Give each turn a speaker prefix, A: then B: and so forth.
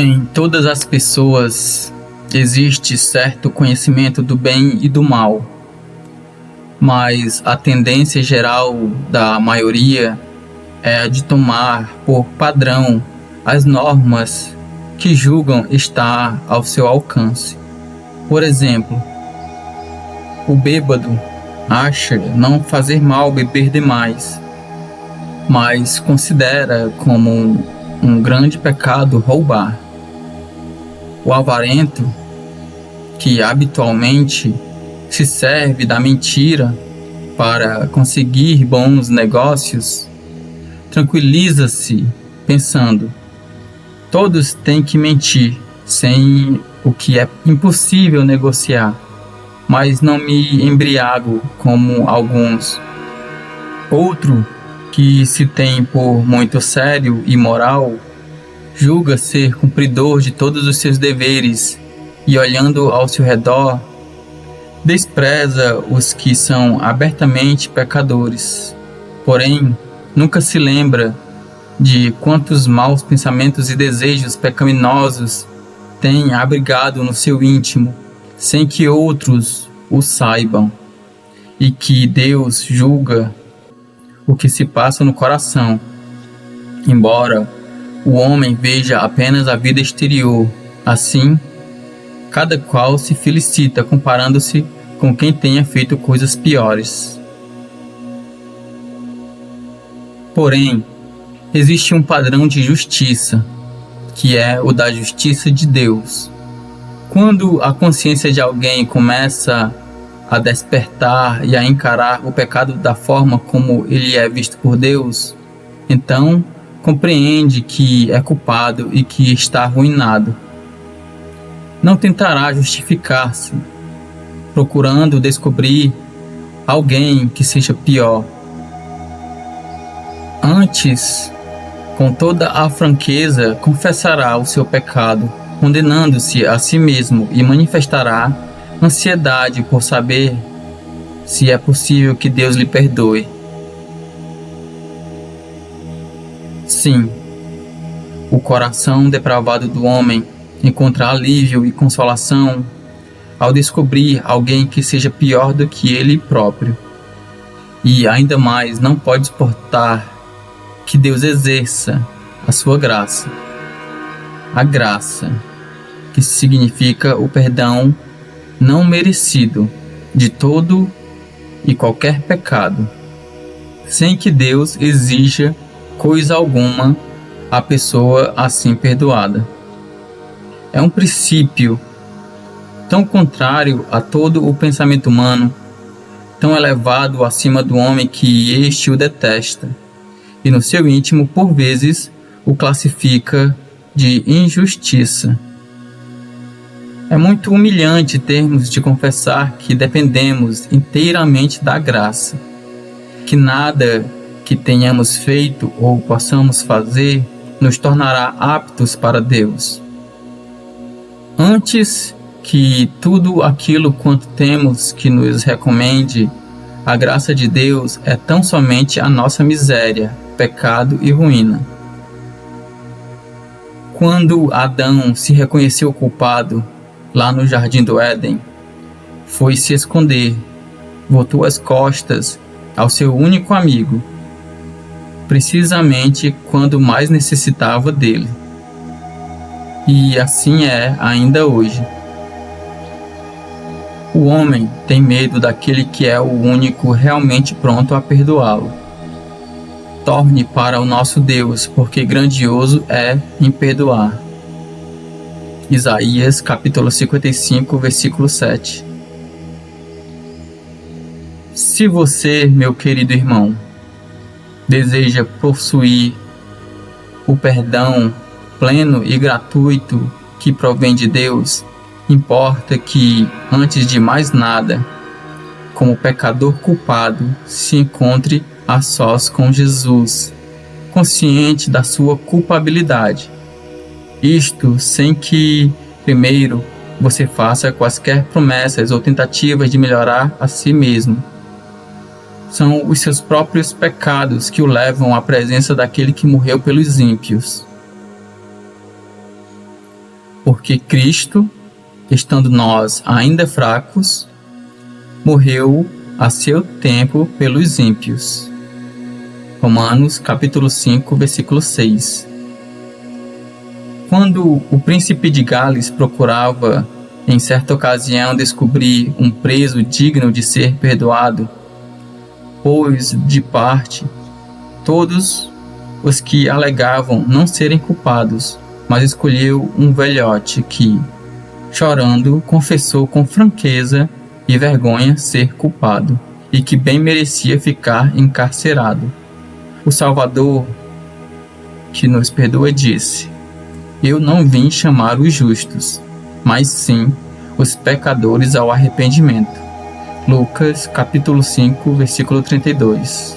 A: Em todas as pessoas existe certo conhecimento do bem e do mal, mas a tendência geral da maioria é a de tomar por padrão as normas que julgam estar ao seu alcance. Por exemplo, o bêbado acha não fazer mal beber demais, mas considera como um grande pecado roubar. O avarento, que habitualmente se serve da mentira para conseguir bons negócios, tranquiliza-se pensando: todos têm que mentir, sem o que é impossível negociar, mas não me embriago como alguns. Outro, que se tem por muito sério e moral, julga ser cumpridor de todos os seus deveres e, olhando ao seu redor, despreza os que são abertamente pecadores. Porém, nunca se lembra de quantos maus pensamentos e desejos pecaminosos tem abrigado no seu íntimo, sem que outros o saibam, e que Deus julga o que se passa no coração, embora o homem veja apenas a vida exterior. Assim, cada qual se felicita comparando-se com quem tenha feito coisas piores. Porém, existe um padrão de justiça, que é o da justiça de Deus. Quando a consciência de alguém começa a despertar e a encarar o pecado da forma como ele é visto por Deus, então compreende que é culpado e que está arruinado. Não tentará justificar-se, procurando descobrir alguém que seja pior. Antes, com toda a franqueza, confessará o seu pecado, condenando-se a si mesmo, e manifestará ansiedade por saber se é possível que Deus lhe perdoe. Sim, o coração depravado do homem encontra alívio e consolação ao descobrir alguém que seja pior do que ele próprio, e ainda mais não pode suportar que Deus exerça a sua graça. A graça, que significa o perdão não merecido de todo e qualquer pecado, sem que Deus exija coisa alguma à pessoa assim perdoada. É um princípio tão contrário a todo o pensamento humano, tão elevado acima do homem, que este o detesta, e no seu íntimo, por vezes, o classifica de injustiça. É muito humilhante termos de confessar que dependemos inteiramente da graça, que nada que tenhamos feito ou possamos fazer nos tornará aptos para Deus. Antes que tudo aquilo quanto temos que nos recomende, a graça de Deus é tão somente a nossa miséria, pecado e ruína. Quando Adão se reconheceu culpado, lá no Jardim do Éden, foi se esconder, voltou as costas ao seu único amigo, precisamente quando mais necessitava dele. E assim é ainda hoje. O homem tem medo daquele que é o único realmente pronto a perdoá-lo. Torne para o nosso Deus, porque grandioso é em perdoar. Isaías capítulo 55, versículo 7. Se você, meu querido irmão, deseja possuir o perdão pleno e gratuito que provém de Deus, importa que, antes de mais nada, como pecador culpado, se encontre a sós com Jesus, consciente da sua culpabilidade. Isto sem que, primeiro, você faça quaisquer promessas ou tentativas de melhorar a si mesmo. São os seus próprios pecados que o levam à presença daquele que morreu pelos ímpios. porque Cristo, estando nós ainda fracos, morreu a seu tempo pelos ímpios. Romanos capítulo 5, versículo 6. Quando o príncipe de Gales procurava, em certa ocasião, descobrir um preso digno de ser perdoado, pôs de parte todos os que alegavam não serem culpados, mas escolheu um velhote que, chorando, confessou com franqueza e vergonha ser culpado, e que bem merecia ficar encarcerado. O Salvador, que nos perdoa, disse: Eu não vim chamar os justos, mas sim os pecadores ao arrependimento. Lucas capítulo 5, versículo 32.